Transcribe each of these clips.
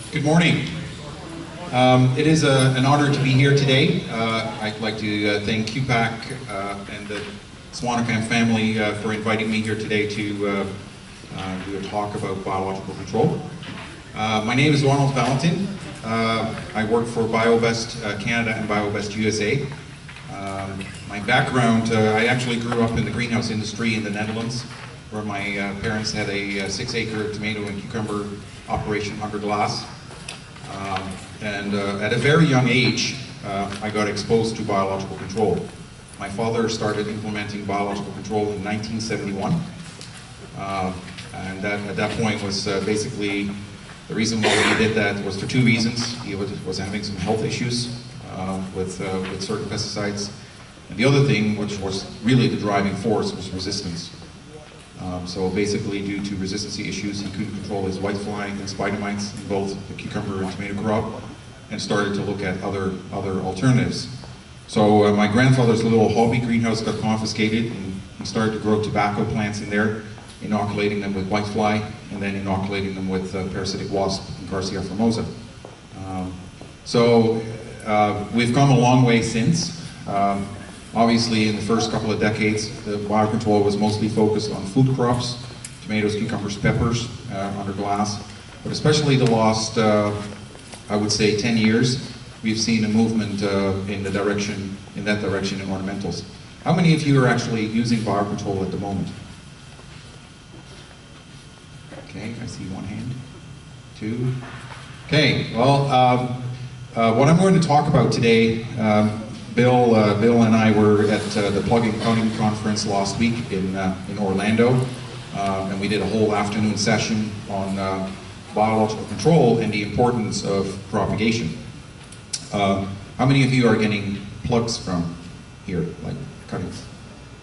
Good morning. It is an honor to be here today. I'd like to thank QPAC and the Swanakam family for inviting me here today to do a talk about biological control. My name is Ronald Valentin. I work for Biobest Canada and Biobest USA. My background, I actually grew up in the greenhouse industry in the Netherlands, where my parents had a 6-acre tomato and cucumber operation under glass. And at a very young age, I got exposed to biological control. My father started implementing biological control in 1971. And that, at that point was basically, the reason why he did that was for two reasons. He was having some health issues with certain pesticides. And the other thing, which was really the driving force, was resistance. So basically, due to resistance issues, he couldn't control his whitefly and spider mites in both the cucumber and tomato crop, and started to look at other alternatives. So my grandfather's little hobby greenhouse got confiscated, and he started to grow tobacco plants in there, inoculating them with whitefly, and then inoculating them with parasitic wasp and Garcia formosa. So we've come a long way since. Obviously, in the first couple of decades, the biocontrol was mostly focused on food crops, tomatoes, cucumbers, peppers, under glass. But especially the last, I would say, 10 years, we've seen a movement in that direction in ornamentals. How many of you are actually using biocontrol at the moment? Okay, I see one hand, two. Okay, well, what I'm going to talk about today, Bill and I were at the Plug and Cutting conference last week in Orlando, and we did a whole afternoon session on biological control and the importance of propagation. How many of you are getting plugs from here, like cuttings?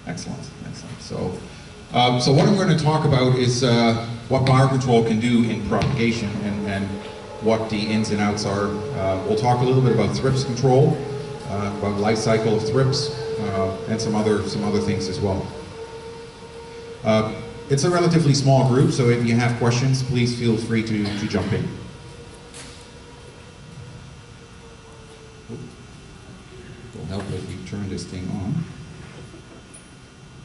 Excellent, excellent. So what I'm going to talk about is what biocontrol can do in propagation and what the ins and outs are. We'll talk a little bit about thrips control, about life cycle of thrips, and some other things as well. It's a relatively small group, so if you have questions, please feel free to jump in. It'll help if we turn this thing on.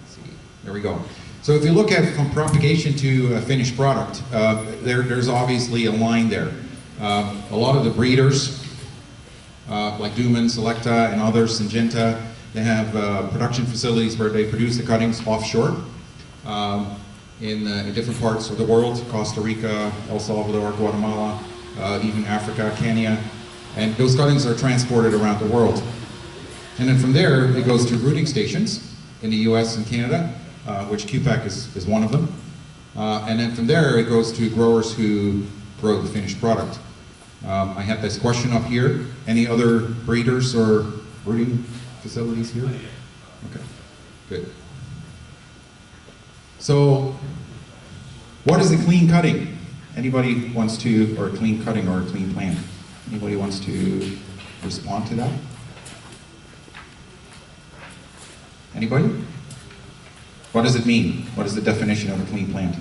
Let's see. There we go. So if you look at from propagation to a finished product, there's obviously a line there. A lot of the breeders, like Duman, Selecta, and others, Syngenta, they have production facilities where they produce the cuttings offshore in different parts of the world: Costa Rica, El Salvador, Guatemala, even Africa, Kenya, and those cuttings are transported around the world. And then from there, it goes to rooting stations in the US and Canada, which QPAC is one of them. And then from there, it goes to growers who grow the finished product. I have this question up here. Any other breeders or rooting facilities here? Okay, good. So, what is a clean cutting? Anybody wants to, or a clean cutting or a clean plant? Anybody wants to respond to that? Anybody? What does it mean? What is the definition of a clean plant?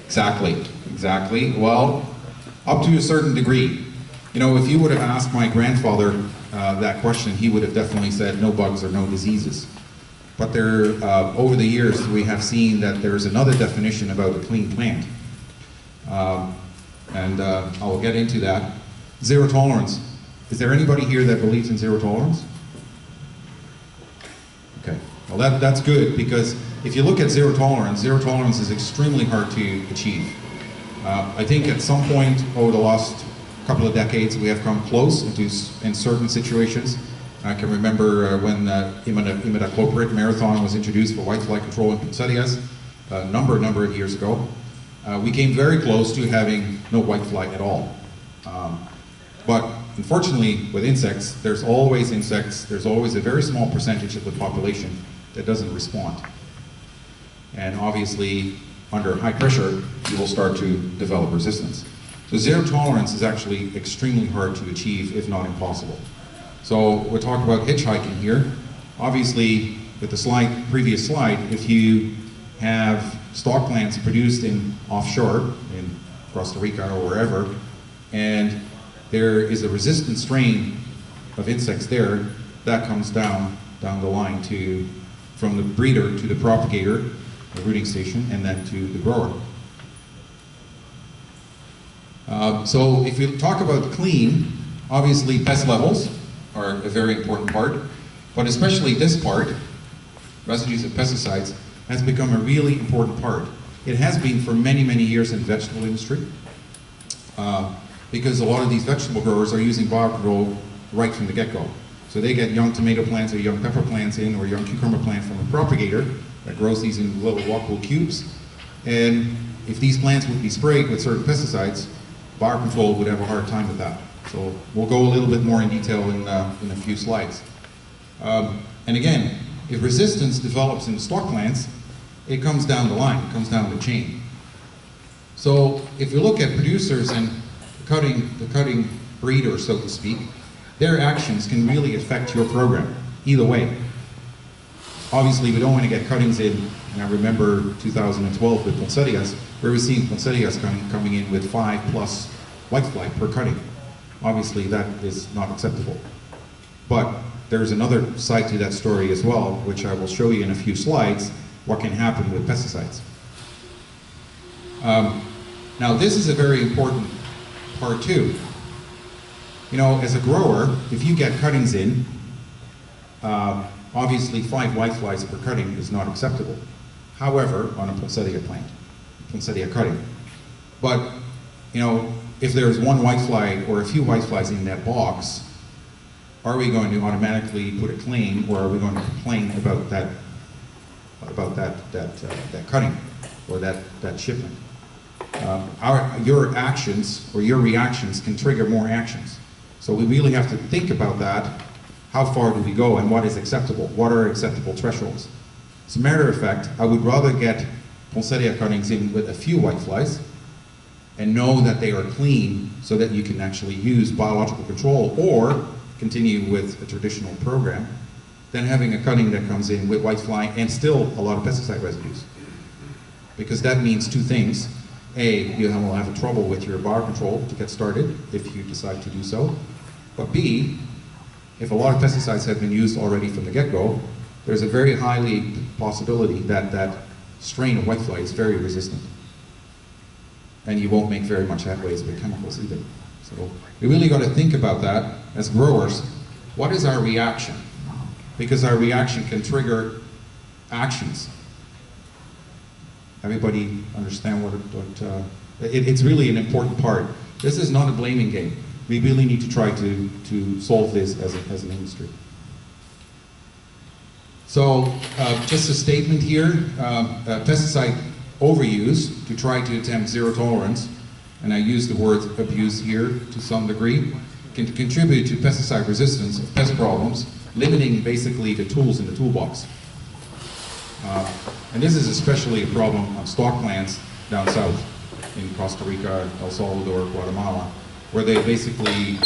Exactly, exactly. Well, up to a certain degree. You know, if you would have asked my grandfather that question, he would have definitely said no bugs or no diseases. But there, over the years, we have seen that there's another definition about a clean plant. And I will get into that. Zero tolerance. Is there anybody here that believes in zero tolerance? Okay, well that's good, because if you look at zero tolerance is extremely hard to achieve. I think at some point over the last couple of decades we have come close in certain situations. I can remember when imidacloprid marathon was introduced for whitefly control in poinsettias a number of years ago. We came very close to having no whitefly at all. But unfortunately with insects, there's always a very small percentage of the population that doesn't respond. And obviously, under high pressure, you will start to develop resistance. So zero tolerance is actually extremely hard to achieve, if not impossible. So we're talking about hitchhiking here. Obviously, with the previous slide, if you have stock plants produced in offshore, in Costa Rica or wherever, and there is a resistant strain of insects there, that comes down the line from the breeder to the propagator, the rooting station, and then to the grower. So if you talk about clean, obviously pest levels are a very important part, but especially this part, residues of pesticides, has become a really important part. It has been for many, many years in the vegetable industry, because a lot of these vegetable growers are using biocontrol right from the get-go. So they get young tomato plants or young pepper plants in, or young cucumber plant from a propagator that grows these in little walkable cubes. And if these plants would be sprayed with certain pesticides, biocontrol would have a hard time with that. So we'll go a little bit more in detail in a few slides. And again, if resistance develops in the stock plants, it comes down the line, it comes down the chain. So if you look at producers and the cutting breeder, so to speak, their actions can really affect your program, either way. Obviously, we don't want to get cuttings in, and I remember 2012 with poinsettias, where we're seeing poinsettias coming in with 5+ whitefly per cutting. Obviously, that is not acceptable. But there's another side to that story as well, which I will show you in a few slides, what can happen with pesticides. Now, this is a very important part too. You know, as a grower, if you get cuttings in, obviously 5 whiteflies per cutting is not acceptable. However, on a poinsettia plant, poinsettia cutting. But, you know, if there's 1 whitefly or a few whiteflies in that box, are we going to automatically put a claim, or are we going to complain about that cutting or that shipment? Your actions or your reactions can trigger more actions. So we really have to think about that. How far do we go, and what is acceptable? What are acceptable thresholds? As a matter of fact, I would rather get poinsettia cuttings in with a few whiteflies and know that they are clean so that you can actually use biological control or continue with a traditional program than having a cutting that comes in with whitefly and still a lot of pesticide residues. Because that means 2 things. A, you will have trouble with your biocontrol to get started if you decide to do so. But B, if a lot of pesticides have been used already from the get-go, there's a very highly possibility that that strain of whitefly is very resistant. And you won't make very much headway with chemicals either. So we really got to think about that as growers. What is our reaction? Because our reaction can trigger actions. Everybody understand it's really an important part. This is not a blaming game. We really need to try to solve this as an industry. So just a statement here, pesticide overuse to try to attempt zero tolerance, and I use the word abuse here to some degree, can contribute to pesticide resistance of pest problems, limiting basically the tools in the toolbox. And this is especially a problem on stock plants down south in Costa Rica, El Salvador, Guatemala, where they basically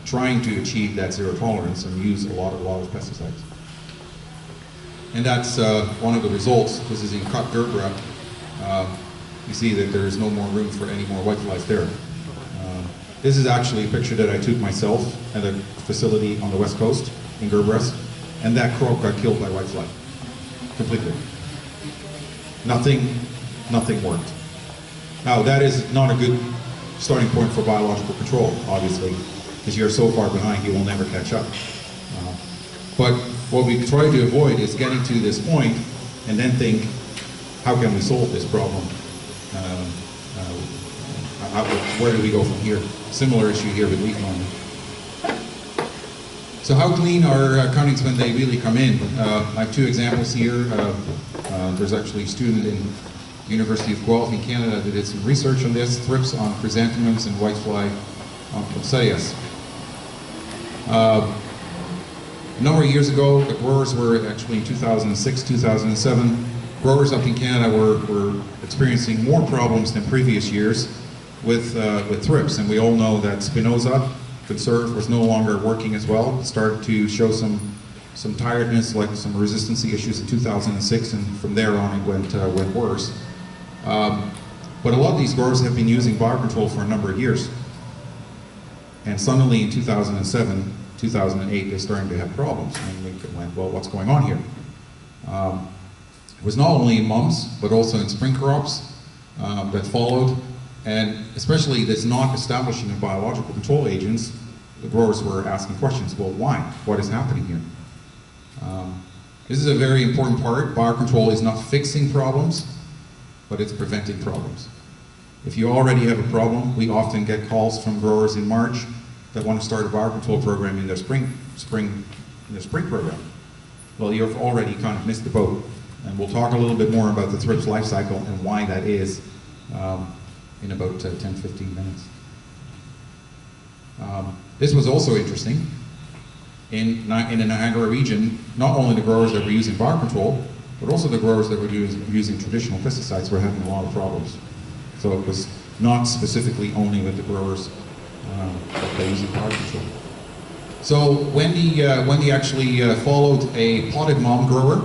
trying to achieve that zero tolerance and use a lot of pesticides. And that's one of the results. This is in cut gerbera. You see that there is no more room for any more whiteflies there. This is actually a picture that I took myself at a facility on the west coast in gerberas, and that crop got killed by whitefly. Completely. Nothing worked. Now that is not a good starting point for biological control, obviously, because you're so far behind you will never catch up. But what we try to avoid is getting to this point and then think, how can we solve this problem? Where do we go from here? Similar issue here with leaf mowing. So how clean are cuttings when they really come in? I have 2 examples here. There's actually a student in the University of Guelph in Canada that did some research on this, thrips on chrysanthemums and whitefly on poinsettias. A number of years ago, the growers were actually in 2006, 2007, growers up in Canada were experiencing more problems than previous years with thrips, and we all know that Spinoza conserve was no longer working as well. It started to show some tiredness, like some resistancy issues in 2006, and from there on it went worse. But a lot of these growers have been using biocontrol for a number of years. And suddenly in 2007, 2008, they're starting to have problems. And we went, well, what's going on here? It was not only in mums, but also in spring crops that followed. And especially this not establishing of biological control agents, the growers were asking questions. Well, why? What is happening here? This is a very important part. Biocontrol is not fixing problems, but it's preventing problems. If you already have a problem, we often get calls from growers in March that want to start a biocontrol program in their spring program. Well, you've already kind of missed the boat. And we'll talk a little bit more about the thrips life cycle and why that is in about 10-15 minutes. This was also interesting. In the Niagara region, not only the growers that were using biocontrol, but also the growers that were using traditional pesticides were having a lot of problems. So it was not specifically only with the growers that were using biocontrol. So Wendy actually followed a potted mom grower,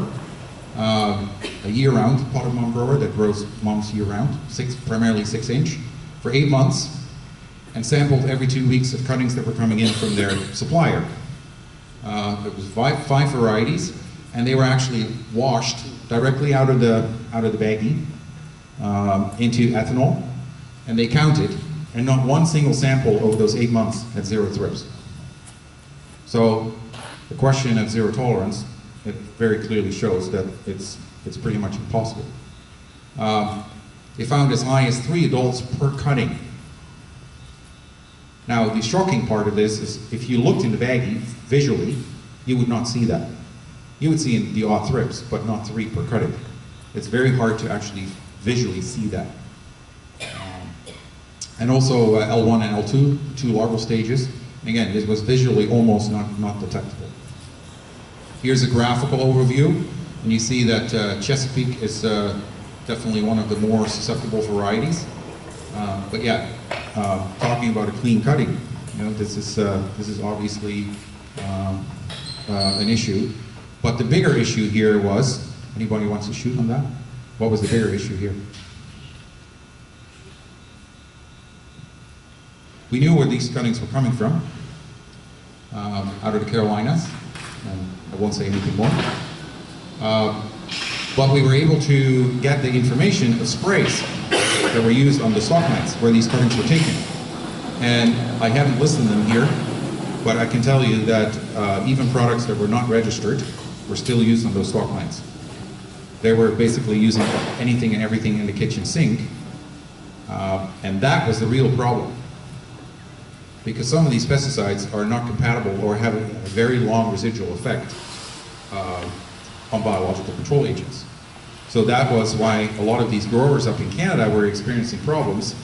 a year-round potted mom grower that grows mums year-round, primarily 6-inch, for 8 months, and sampled every 2 weeks of cuttings that were coming in from their supplier. It was five varieties, and they were actually washed directly out of the baggie into ethanol, and they counted, and not one single sample over those 8 months had 0 thrips. So the question of zero tolerance, it very clearly shows that it's pretty much impossible. They found as high as 3 adults per cutting. Now, the shocking part of this is if you looked in the baggie visually, you would not see that. You would see the odd thrips, but not 3 per cutting. It's very hard to actually visually see that. And also L1 and L2, 2 larval stages. Again, this was visually almost not detectable. Here's a graphical overview, and you see that Chesapeake is definitely one of the more susceptible varieties. But yeah, talking about a clean cutting, this is obviously an issue. But the bigger issue here was, anybody wants to shoot on that? What was the bigger issue here? We knew where these cuttings were coming from, out of the Carolinas, and I won't say anything more. But we were able to get the information of sprays that were used on the stocklands where these cuttings were taken. And I haven't listed them here, but I can tell you that even products that were not registered were still used on those stocklands. They were basically using anything and everything in the kitchen sink, and that was the real problem. Because some of these pesticides are not compatible or have a very long residual effect on biological control agents. So that was why a lot of these growers up in Canada were experiencing problems,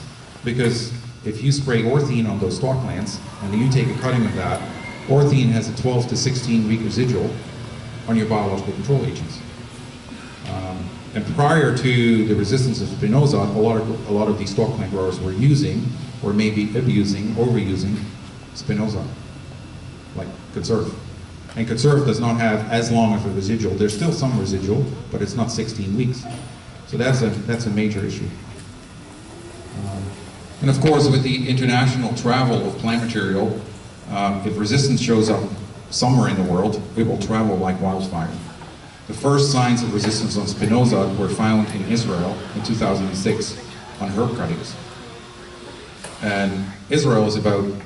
because if you spray orthene on those stocklands and you take a cutting of that, orthene has a 12 to 16 week residual on your biological control agents. And prior to the resistance of spinosad, a lot of these stockland growers were using, or maybe abusing, overusing spinosad, like Conserve. And Conserve does not have as long of a residual. There's still some residual, but it's not 16 weeks. So that's a major issue. And of course, with the international travel of plant material, if resistance shows up somewhere in the world, it will travel like wildfire. The first signs of resistance on spinosad were found in Israel in 2006 on herb cuttings. And Israel is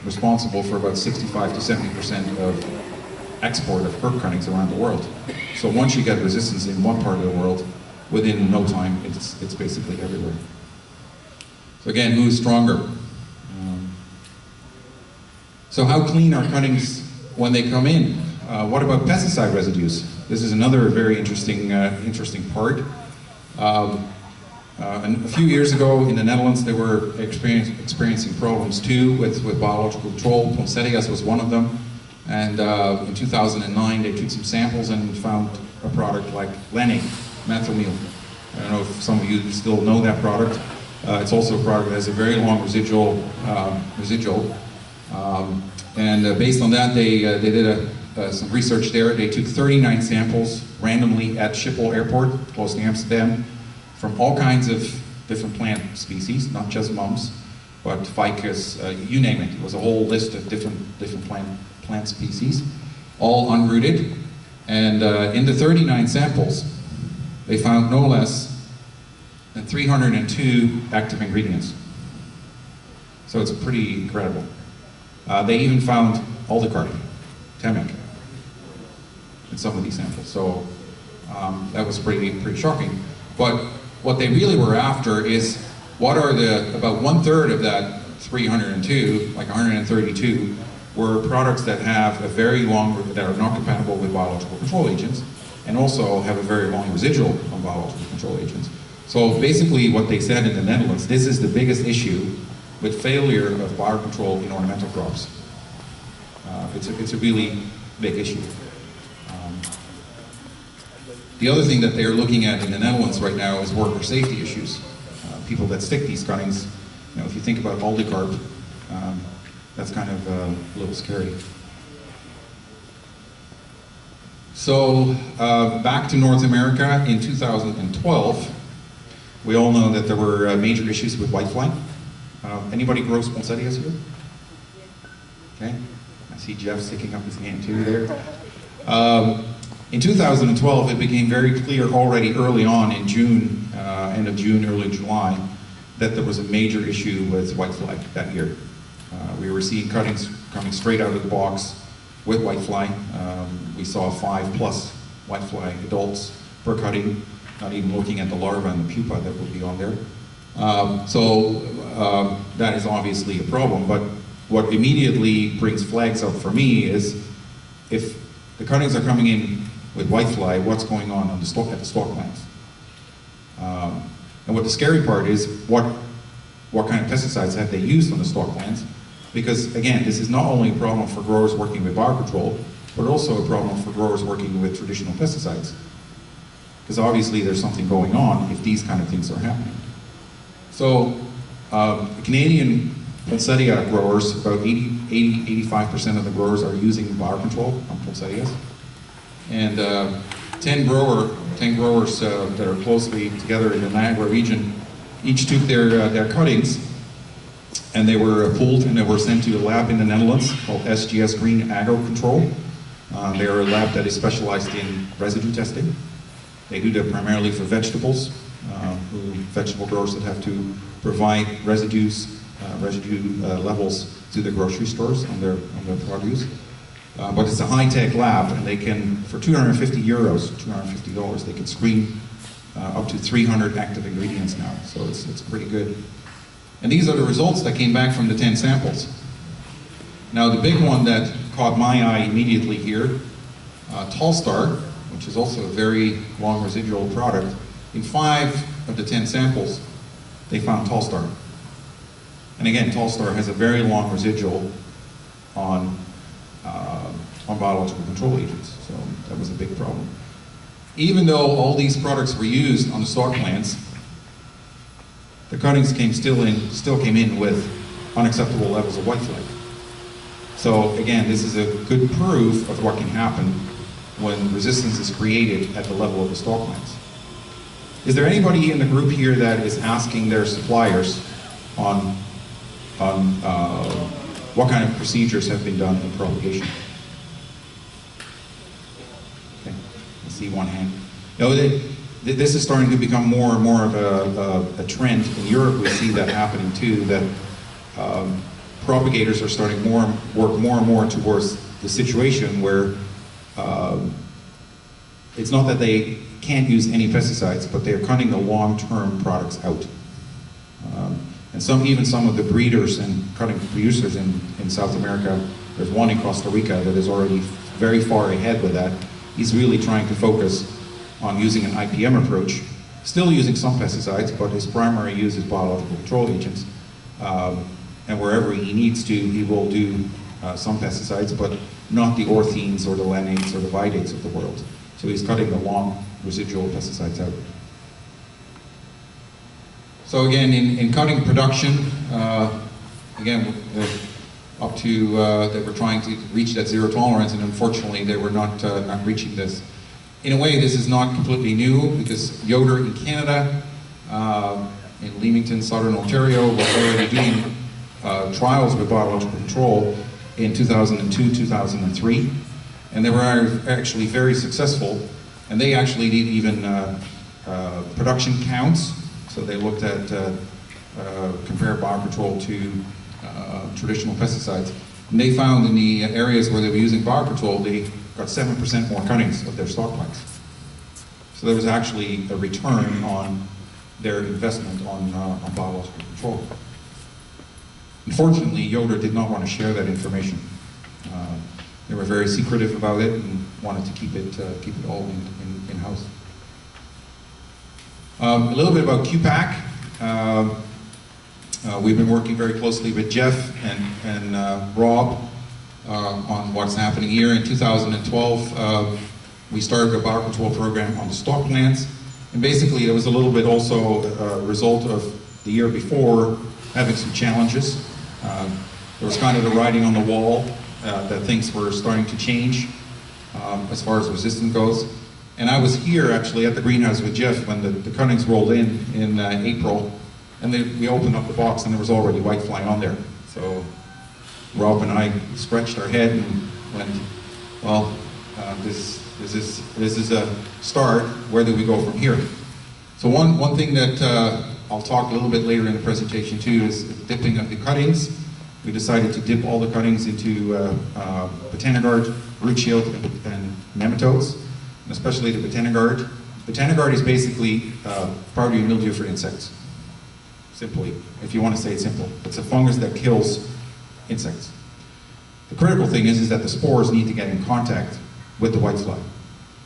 responsible for about 65 to 70% of export of herb cuttings around the world. So once you get resistance in one part of the world, within no time, it's basically everywhere. So again, who's stronger? So how clean are cuttings when they come in? What about pesticide residues? This is another very interesting part. And a few years ago in the Netherlands, they were experiencing problems too with biological control. Poinsettias was one of them. And in 2009, they took some samples and found a product like Lenning, methylmeal. I don't know if some of you still know that product. It's also a product that has a very long residual. Based on that, they did some research there. They took 39 samples randomly at Schiphol Airport, close to Amsterdam, from all kinds of different plant species, not just mums, but ficus, you name it. It was a whole list of different plant species, all unrooted. And in the 39 samples, they found no less than 302 active ingredients. So it's pretty incredible. They even found aldicarb, temic, in some of these samples. So that was pretty shocking. But what they really were after is what are about 1/3 of that 302, like 132, were products that have a very long, that are not compatible with biological control agents, and also have a very long residual on biological control agents. So basically what they said in the Netherlands, this is the biggest issue with failure of biocontrol in ornamental crops. It's a really big issue. The other thing that they're looking at in the Netherlands right now is worker safety issues. People that stick these cuttings, you know, if you think about aldicarb, that's kind of a little scary. So back to North America in 2012, we all know that there were major issues with whitefly. Anybody grows poinsettias here? Okay, I see Jeff sticking up his hand too there. In 2012, it became very clear already early on in June, end of June, early July, that there was a major issue with whitefly that year. We were seeing cuttings coming straight out of the box with whitefly. We saw 5+ whitefly adults per cutting, not even looking at the larva and the pupa that would be on there. That is obviously a problem, but what immediately brings flags up for me is if the cuttings are coming in with whitefly, what's going on at the stalk plants? And what the scary part is, what kind of pesticides have they used on the stalk plants? Because again, this is not only a problem for growers working with biocontrol, but also a problem for growers working with traditional pesticides. Because obviously there's something going on if these kind of things are happening. So Canadian poinsettia growers, about 85% of the growers are using biocontrol on poinsettias. And 10 growers that are closely together in the Niagara region each took their cuttings, and they were pooled and they were sent to a lab in the Netherlands called SGS Green Agro Control. They are a lab that is specialized in residue testing. They do that primarily for vegetables, vegetable growers that have to provide residue levels to the grocery stores on their produce. But it's a high-tech lab, and they can, for $250, they can screen up to 300 active ingredients now. So it's pretty good. And these are the results that came back from the 10 samples. Now the big one that caught my eye immediately here, Tallstar, which is also a very long residual product. In 5 of the 10 samples, they found Tallstar. And again, Tallstar has a very long residual on biological control agents, so that was a big problem. Even though all these products were used on the stalk plants, the cuttings still came in with unacceptable levels of whitefly. So again, this is a good proof of what can happen when resistance is created at the level of the stalk plants. Is there anybody in the group here that is asking their suppliers on what kind of procedures have been done in propagation? Okay, I see one hand. No, this is starting to become more and more of a trend. In Europe, we see that happening too, that propagators are starting work more and more towards the situation where it's not that they can't use any pesticides, but they're cutting the long-term products out. And even some of the breeders and cutting producers in South America, there's one in Costa Rica that is already very far ahead with that. He's really trying to focus on using an IPM approach, still using some pesticides, but his primary use is biological control agents. And wherever he needs to, he will do some pesticides, but not the orthines or the lanates or the vidates of the world. So he's cutting the long residual pesticides out. So again, in cutting production, again, up to, they were trying to reach that zero tolerance, and unfortunately they were not reaching this. In a way, this is not completely new, because Yoder in Canada in Leamington, Southern Ontario, were already doing trials with biological control in 2002, 2003, and they were actually very successful. And they actually did even production counts, so they looked at compared biocontrol to traditional pesticides. And they found in the areas where they were using biocontrol, they got 7% more cuttings of their stock plants. So there was actually a return on their investment on biological control. Unfortunately, Yoder did not want to share that information. They were very secretive about it and wanted to keep it all in-house. A little bit about QPAC. We've been working very closely with Jeff and Rob on what's happening here. In 2012, we started a biocontrol program on the stock plants. And basically, it was a little bit also a result of the year before having some challenges. There was kind of the writing on the wall that things were starting to change as far as resistance goes. And I was here actually at the greenhouse with Jeff when the cuttings rolled in April, and we opened up the box and there was already whitefly on there. So Rob and I scratched our head and went, well, this is a start. Where do we go from here? So one thing that I'll talk a little bit later in the presentation too is dipping of the cuttings. We decided to dip all the cuttings into Botanigard, root shield, and nematodes, and especially the Botanigard. Botanigard is basically powdery mildew for insects. Simply, if you want to say it simple. It's a fungus that kills insects. The critical thing is that the spores need to get in contact with the whitefly.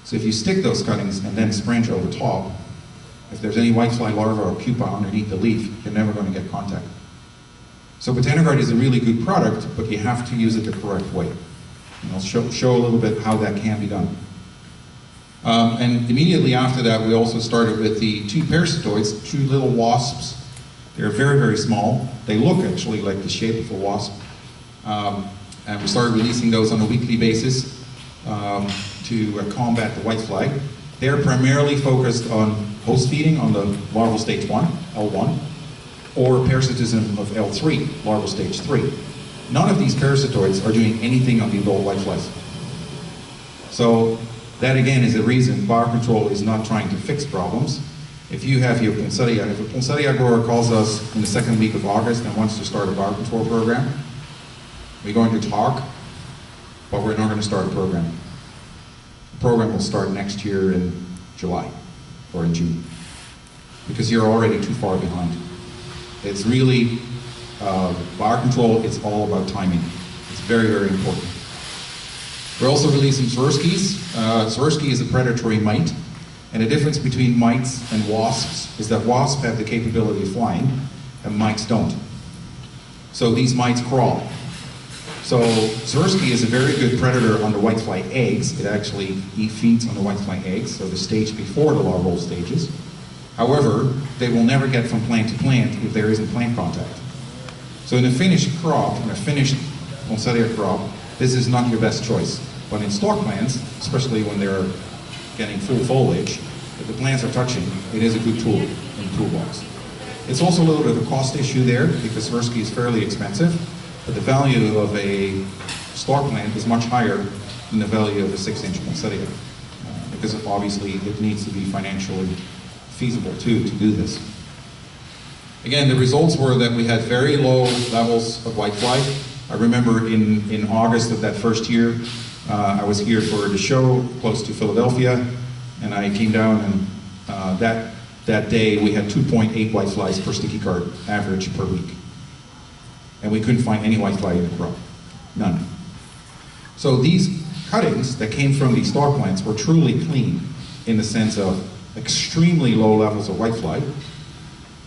So if you stick those cuttings and then springe over top, if there's any whitefly larva or pupa underneath the leaf, you're never going to get contact. So Botanigard is a really good product, but you have to use it the correct way. And I'll show a little bit how that can be done. And immediately after that, we also started with the two parasitoids, two little wasps. They're very, very small. They look actually like the shape of a wasp. And we started releasing those on a weekly basis to combat the whitefly. They're primarily focused on host feeding on the larval stage 1, L1, or parasitism of L3, larval stage 3. None of these parasitoids are doing anything on the adult whiteflies. So that again is the reason biocontrol is not trying to fix problems. If you have your poinsettia, if a poinsettia grower calls us in the second week of August and wants to start a biocontrol program, we're going to talk, but we're not going to start a program. The program will start next year in July or in June, because you're already too far behind. It's really, biocontrol, it's all about timing. It's very, very important. We're also releasing Swirsky's. Swirsky is a predatory mite, and the difference between mites and wasps is that wasps have the capability of flying, and mites don't. So these mites crawl. So Swirsky is a very good predator on the whitefly eggs. It actually feeds on the whitefly eggs, so the stage before the larval stages. However, they will never get from plant to plant if there isn't plant contact. So in a finished crop, in a finished poinsettia crop, this is not your best choice. But in stalk plants, especially when they're getting full foliage, if the plants are touching, it is a good tool in the toolbox. It's also a little bit of a cost issue there, because Swirsky is fairly expensive, but the value of a stalk plant is much higher than the value of a 6-inch poinsettia, because obviously it needs to be financially feasible too to do this. Again, the results were that we had very low levels of whitefly. I remember in August of that first year, I was here for the show close to Philadelphia, and I came down and that day we had 2.8 whiteflies per sticky card average per week. And we couldn't find any whitefly in the crop, none. So these cuttings that came from these stalk plants were truly clean in the sense of extremely low levels of whitefly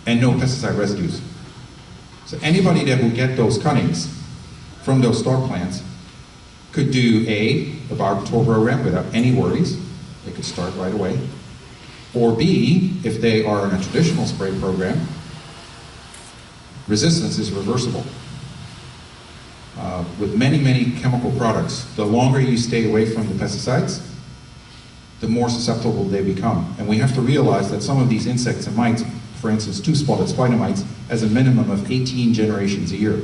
and no pesticide residues. So anybody that would get those cuttings from those stalk plants could do a biocontrol program without any worries. They could start right away. Or B, if they are in a traditional spray program, resistance is reversible. With many, many chemical products, the longer you stay away from the pesticides, the more susceptible they become. And we have to realize that some of these insects and mites for instance, 2-spotted spider mites as a minimum of 18 generations a year.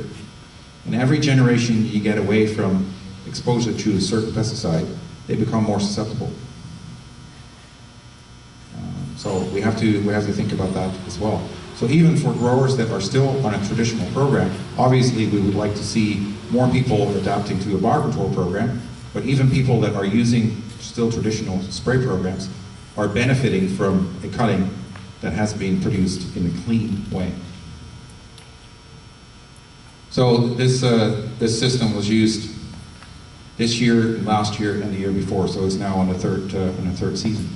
And every generation you get away from exposure to a certain pesticide, they become more susceptible. So we have to think about that as well. So even for growers that are still on a traditional program, obviously we would like to see more people adapting to a biocontrol program, but even people that are using still traditional spray programs are benefiting from a cutting that has been produced in a clean way. So this system was used this year, last year, and the year before, so it's now on the third season.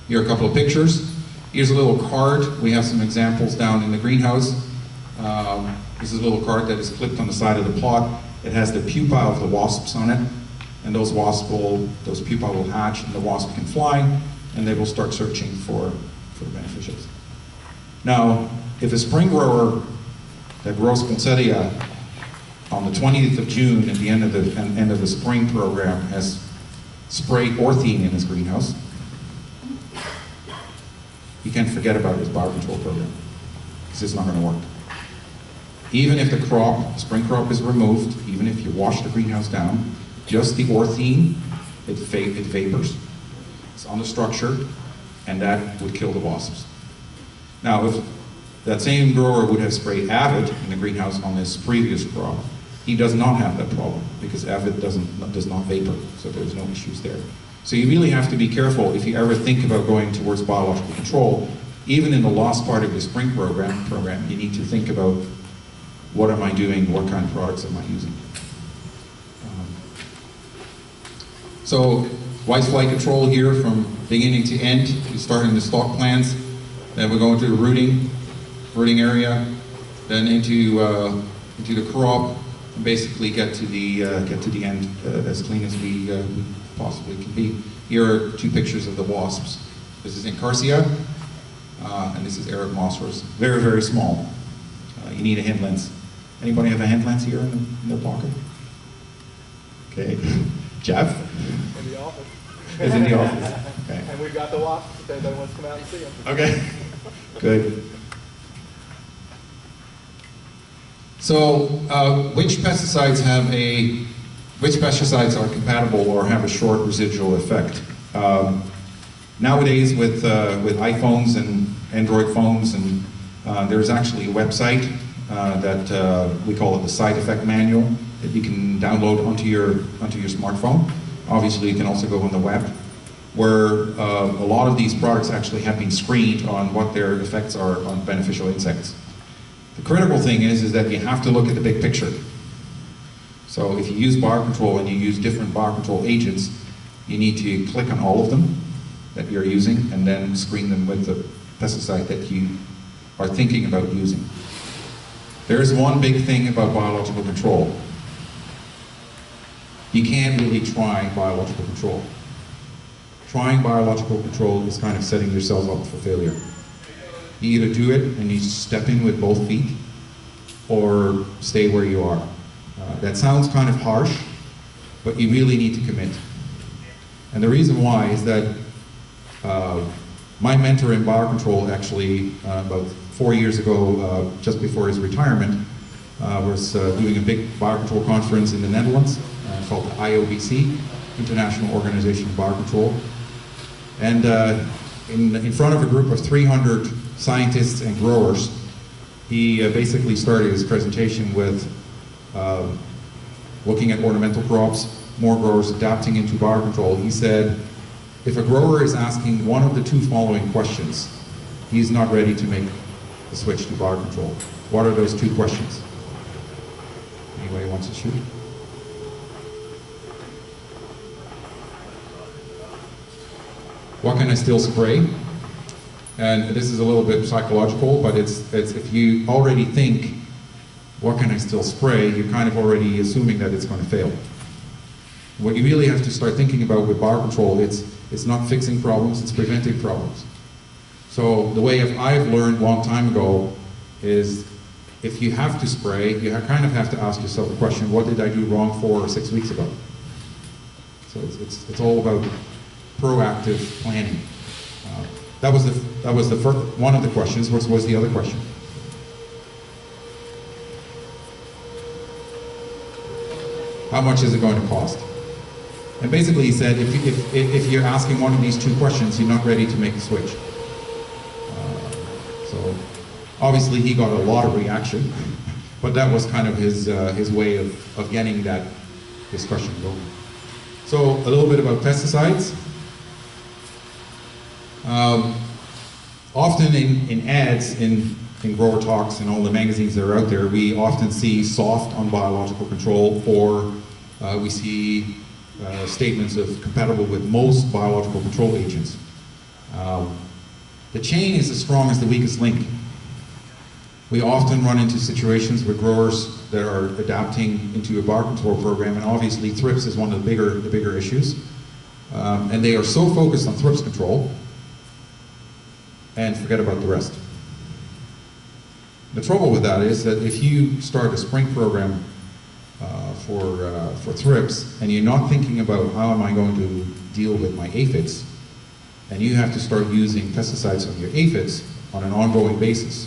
Here are a couple of pictures. Here's a little card. We have some examples down in the greenhouse. This is a little card that is clipped on the side of the plot. It has the pupa of the wasps on it, and those pupa will hatch, and the wasp can fly, and they will start searching for the beneficials. Now, if a spring grower that grows poinsettia on the 20th of June at the end of the spring program has sprayed orthene in his greenhouse, he can forget about his biocontrol program, because it's not going to work. Even if the spring crop is removed, even if you wash the greenhouse down, just the orthene, it vapors. It's on the structure, and that would kill the wasps. Now, if that same grower would have sprayed Avid in the greenhouse on his previous crop, he does not have that problem, because Avid does not vapor, so there's no issues there. So you really have to be careful if you ever think about going towards biological control. Even in the last part of your spring program, you need to think about, what am I doing, what kind of products am I using? So whitefly control here from beginning to end. We start in the stalk plants, then we go into the rooting area, then into the crop, and basically get to the end as clean as we possibly can be. Here are 2 pictures of the wasps. This is Incarcia, and this is Arab moss-rose. Very, very small. You need a hand lens. Anybody have a hand lens here in their pocket? Okay. Jeff? In the office. Is in the office. Okay. And we've got the wasps if anybody wants to come out and see them. Okay. Good. So, which pesticides are compatible or have a short residual effect? Nowadays, with iPhones and Android phones, and there's actually a website that we call it the side effect manual that you can download onto your smartphone. Obviously, you can also go on the web, where a lot of these products actually have been screened on what their effects are on beneficial insects. The critical thing is that you have to look at the big picture. So if you use biocontrol and you use different biocontrol agents, you need to click on all of them that you're using and then screen them with the pesticide that you are thinking about using. There's one big thing about biological control. You can't really try biological control. Trying biological control is kind of setting yourself up for failure. You either do it and you step in with both feet, or stay where you are. That sounds kind of harsh, but you really need to commit. And the reason why is that my mentor in biocontrol actually, about 4 years ago, just before his retirement, was doing a big biocontrol conference in the Netherlands called the IOBC, International Organization of Biocontrol. And in front of a group of 300 scientists and growers, he basically started his presentation with looking at ornamental crops, more growers adapting into biocontrol. He said, if a grower is asking one of the 2 following questions, he's not ready to make the switch to biocontrol. What are those 2 questions? Anybody wants to shoot? What can I still spray? And this is a little bit psychological, but it's if you already think, what can I still spray, you're kind of already assuming that it's going to fail. What you really have to start thinking about with biocontrol, it's not fixing problems, it's preventing problems. So the way I've learned a long time ago is, if you have to spray, you kind of have to ask yourself a question, what did I do wrong 4 or 6 weeks ago? So it's all about proactive planning. That was the first one of the questions. What was the other question? How much is it going to cost? And basically he said, if you're asking one of these two questions, you're not ready to make the switch. So obviously he got a lot of reaction, but that was kind of his way of getting that discussion going. So a little bit about pesticides. Often in ads, in grower talks and all the magazines that are out there, we often see soft on biological control, or we see statements of compatible with most biological control agents. The chain is as strong as the weakest link. We often run into situations with growers that are adapting into a bar control program, and obviously thrips is one of the bigger issues. And they are so focused on thrips control and forget about the rest. The trouble with that is that if you start a spring program for thrips and you're not thinking about how am I going to deal with my aphids, and you have to start using pesticides on your aphids on an ongoing basis,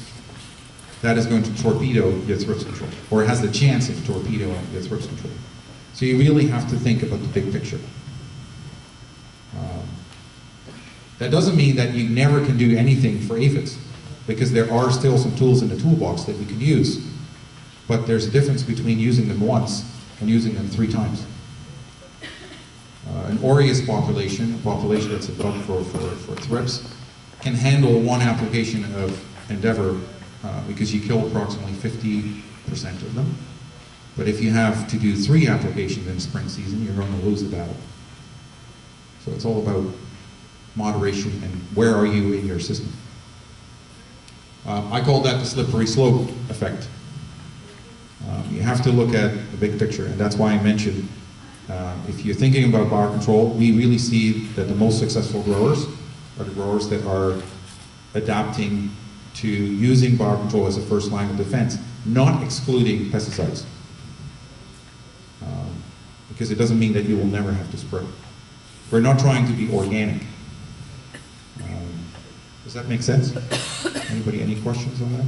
that is going to torpedo your thrips control, or it has the chance of torpedoing your thrips control. So you really have to think about the big picture. That doesn't mean that you never can do anything for aphids, because there are still some tools in the toolbox that we can use, but there's a difference between using them once and using them 3 times. An aureus population, a population that's a bug for thrips, can handle one application of Endeavor because you kill approximately 50% of them. But if you have to do 3 applications in spring season, you're going to lose the battle. So it's all about moderation and where are you in your system. I call that the slippery slope effect. You have to look at the big picture, and that's why I mentioned if you're thinking about bar control, we really see that the most successful growers are the growers that are adapting to using bar control as a first line of defense, not excluding pesticides. Because it doesn't mean that you will never have to spray. We're not trying to be organic. Does that make sense? Anybody, any questions on that?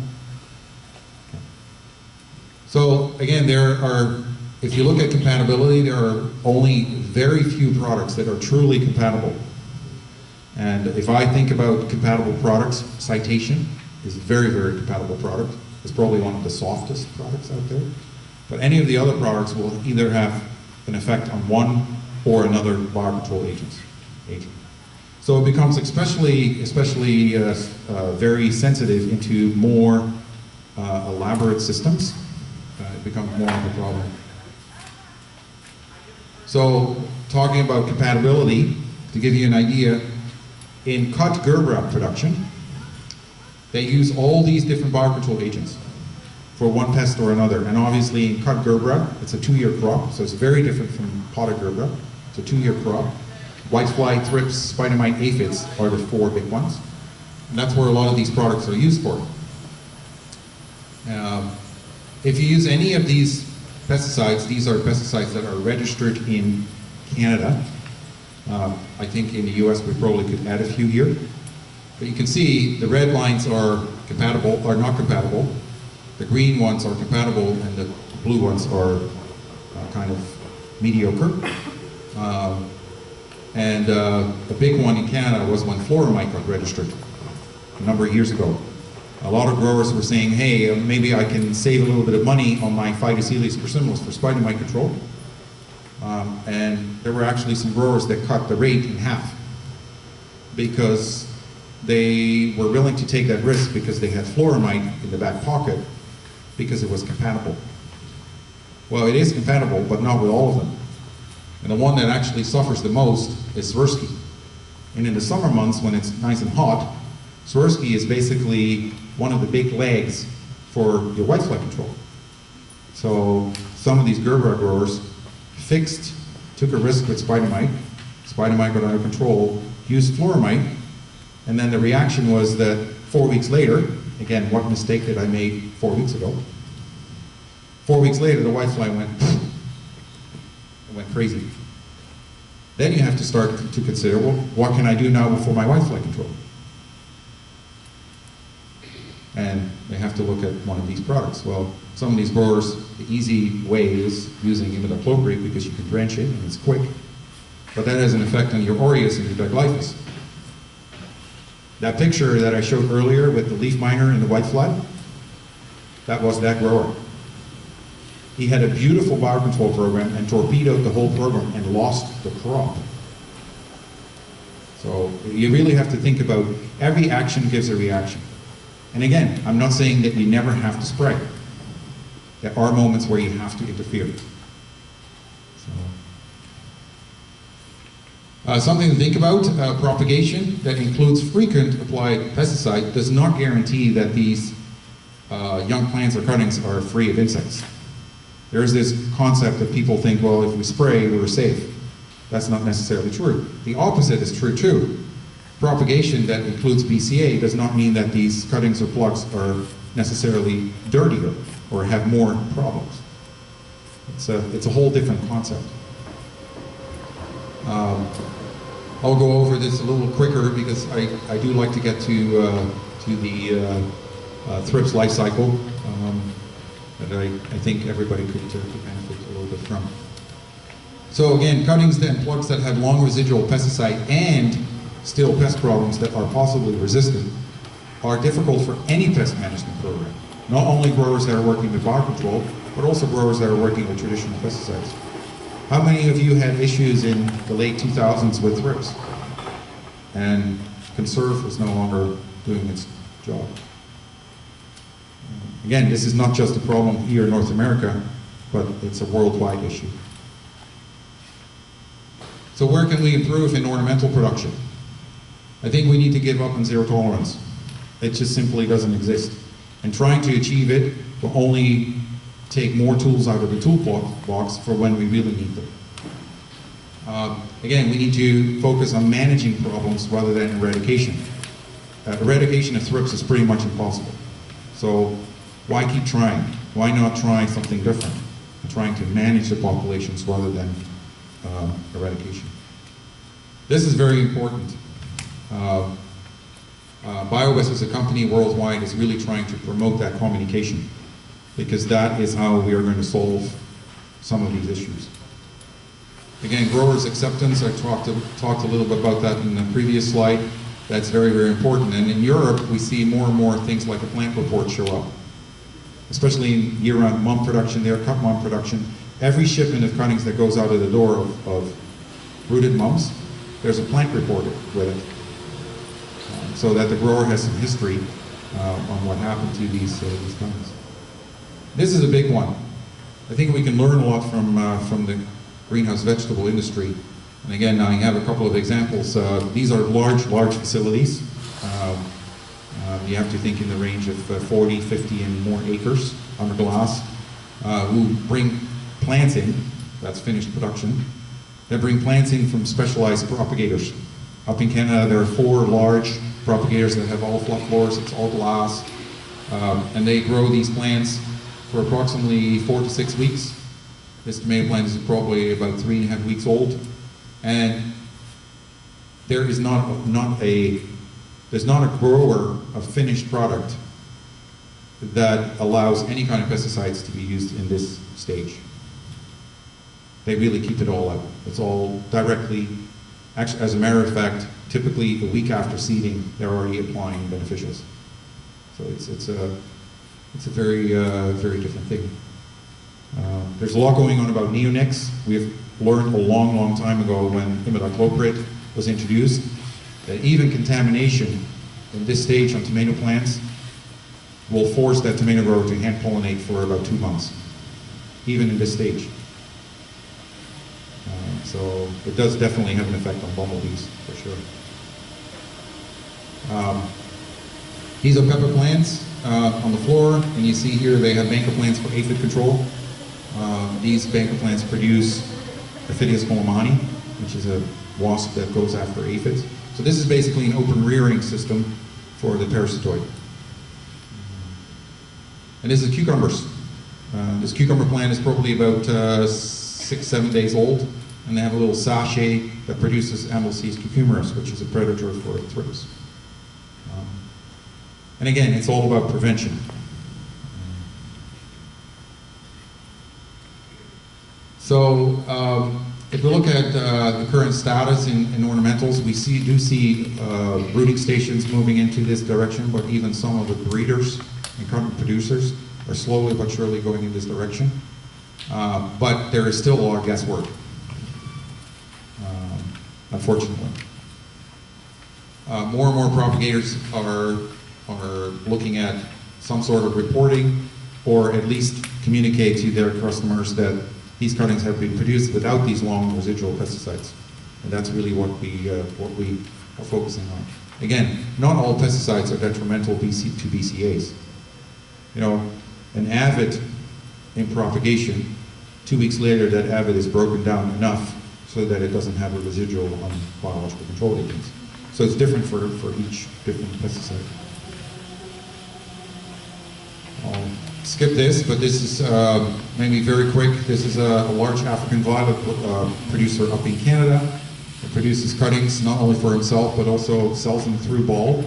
Okay. So again, if you look at compatibility, there are only very few products that are truly compatible. And if I think about compatible products, Citation is a very, very compatible product. It's probably one of the softest products out there. But any of the other products will either have an effect on one or another bar control agent. So it becomes especially very sensitive into more elaborate systems. It becomes more of a problem. So talking about compatibility, to give you an idea, in cut Gerber production, they use all these different bar control agents for one pest or another. And obviously in cut Gerber, it's a 2-year crop, so it's very different from potted Gerber. It's a 2-year crop. Whitefly, thrips, spider mite, aphids are the 4 big ones. And that's where a lot of these products are used for. If you use any of these pesticides, these are pesticides that are registered in Canada. I think in the US we probably could add a few here. But you can see the red lines are compatible, or not compatible. The green ones are compatible, and the blue ones are kind of mediocre. And a big one in Canada was when fluoromite got registered a number of years ago. A lot of growers were saying, hey, maybe I can save a little bit of money on my Phytocelius persimilis for spider mite control. And there were actually some growers that cut the rate in half because they were willing to take that risk because they had fluoromite in the back pocket because it was compatible. Well, it is compatible, but not with all of them. And the one that actually suffers the most is Swirsky. And in the summer months when it's nice and hot, Swirsky is basically one of the big legs for your whitefly control. So some of these Gerber growers took a risk with spider mite got out of control, used fluoromite, and then the reaction was that 4 weeks later, again, what mistake did I make 4 weeks ago? 4 weeks later, the whitefly went crazy. Then you have to start to consider, well, what can I do now for my whitefly control? and they have to look at one of these products. Well, some of these growers, the easy way is using imidacloprid because you can drench it and it's quick, but that has an effect on your aureus and your diglyphos. That picture that I showed earlier with the leaf miner and the white fly, that was that grower. He had a beautiful biocontrol program and torpedoed the whole program and lost the crop. So you really have to think about every action gives a reaction. And again, I'm not saying that you never have to spray. There are moments where you have to interfere. Something to think about, propagation that includes frequent applied pesticide does not guarantee that these young plants or cuttings are free of insects. There's this concept that people think, well, if we spray, we're safe. That's not necessarily true. The opposite is true too. Propagation that includes BCA does not mean that these cuttings or plugs are necessarily dirtier or have more problems. It's a whole different concept. I'll go over this a little quicker because I do like to get to the thrips life cycle that I think everybody could benefit a little bit from. So again, cuttings and plugs that have long residual pesticide and still pest problems that are possibly resistant are difficult for any pest management program. Not only growers that are working with biocontrol, but also growers that are working with traditional pesticides. How many of you had issues in the late 2000s with thrips? And Conserve was no longer doing its job. Again, this is not just a problem here in North America, but it's a worldwide issue. So where can we improve in ornamental production? I think we need to give up on zero tolerance. It just simply doesn't exist. And trying to achieve it will only take more tools out of the toolbox for when we really need them. Again, we need to focus on managing problems rather than eradication. Eradication of thrips is pretty much impossible. So why keep trying? Why not try something different? Trying to manage the populations rather than eradication. This is very important. Biobest as a company worldwide is really trying to promote that communication because that is how we are going to solve some of these issues. Again, growers' acceptance, I talked a little bit about that in the previous slide. That's very, very important. And in Europe, we see more and more things like a plant report show up. Especially in year-round mum production, their cut mum production. Every shipment of cuttings that goes out of the door of rooted mums, there's a plant report with it. So that the grower has some history on what happened to these cuttings. This is a big one. I think we can learn a lot from the greenhouse vegetable industry. And again, I have a couple of examples. These are large facilities. You have to think in the range of 40, 50 and more acres under glass, who bring plants in, that's finished production. They bring plants in from specialized propagators. Up in Canada, there are 4 large propagators that have all flat floors, it's all glass, and they grow these plants for approximately 4 to 6 weeks. This tomato plant is probably about 3.5 weeks old, and there is there's not a grower of finished product that allows any kind of pesticides to be used in this stage. They really keep it all out. It's all directly, actually, as a matter of fact, typically a week after seeding, they're already applying beneficials. So it's a very, very different thing. There's a lot going on about neonics. We've learned a long, long time ago when imidacloprid was introduced that even contamination in this stage on tomato plants will force that tomato grower to hand pollinate for about 2 months, even in this stage. So it does definitely have an effect on bumblebees, for sure. These are pepper plants on the floor, and you see here they have banker plants for aphid control. These banker plants produce Aphidius colomani, which is a wasp that goes after aphids. So this is basically an open rearing system for the parasitoid. And this is cucumbers. This cucumber plant is probably about 6-7 days old, and they have a little sachet that produces Amblyseius cucumerus, which is a predator for thrips. And again, it's all about prevention. So if we look at the current status in ornamentals, we do see brooding stations moving into this direction, but even some of the breeders and current producers are slowly but surely going in this direction. But there is still a lot of guesswork, unfortunately. More and more propagators are looking at some sort of reporting, or at least communicate to their customers that these cuttings have been produced without these long residual pesticides. And that's really what we are focusing on. Again, not all pesticides are detrimental to BCAs. You know, an avid in propagation, 2 weeks later that avid is broken down enough so that it doesn't have a residual on biological control agents. So it's different for each different pesticide. I'll skip this, but this is maybe very quick. This is a large African violet producer up in Canada. He produces cuttings not only for himself, but also sells them through bulk.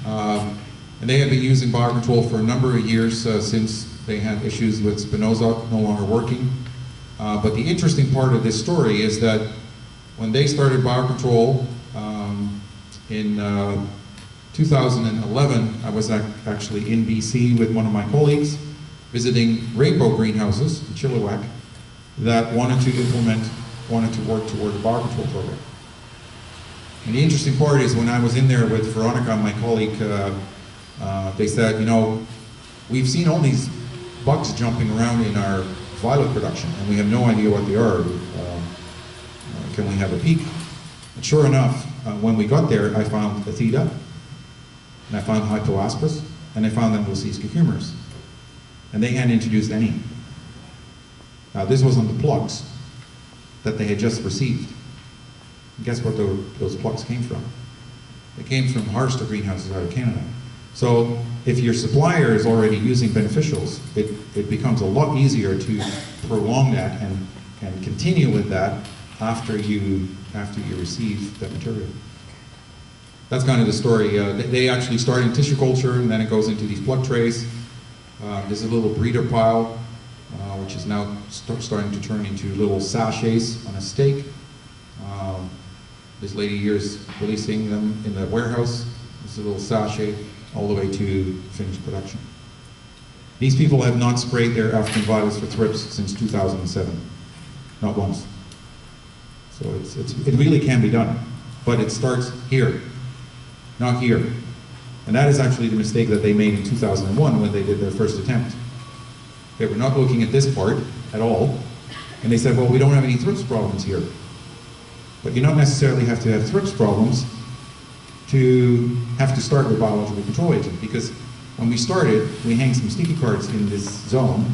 And they have been using biocontrol for a number of years since they had issues with spinosad no longer working. But the interesting part of this story is that when they started biocontrol in 2011, I was actually in BC with one of my colleagues visiting rainbow greenhouses in Chilliwack that wanted to work toward a biocontrol program. And the interesting part is when I was in there with Veronica, my colleague, they said, you know, we've seen all these bugs jumping around in our violet production and we have no idea what they are. Can we have a peek? And sure enough, when we got there, I found Athida, and I found Hypoaspis, and I found Anglo-Seas cucumbers. And they hadn't introduced any. Now this was on the plugs that they had just received. And guess what those plugs came from? They came from harvester greenhouses out of Canada. So if your supplier is already using beneficials, it becomes a lot easier to prolong that and continue with that after you receive that material. That's kind of the story. They actually start in tissue culture and then it goes into these plug trays. There's a little breeder pile, which is now starting to turn into little sachets on a stake. This lady here is releasing them in the warehouse. This is a little sachet all the way to finished production. These people have not sprayed their African violets for thrips since 2007, not once. So it really can be done, but it starts here, not here. And that is actually the mistake that they made in 2001 when they did their first attempt. They were not looking at this part at all, and they said, well, we don't have any thrips problems here. But you don't necessarily have to have thrips problems to have to start with biological control agent, because when we started, we hanged some sticky cards in this zone,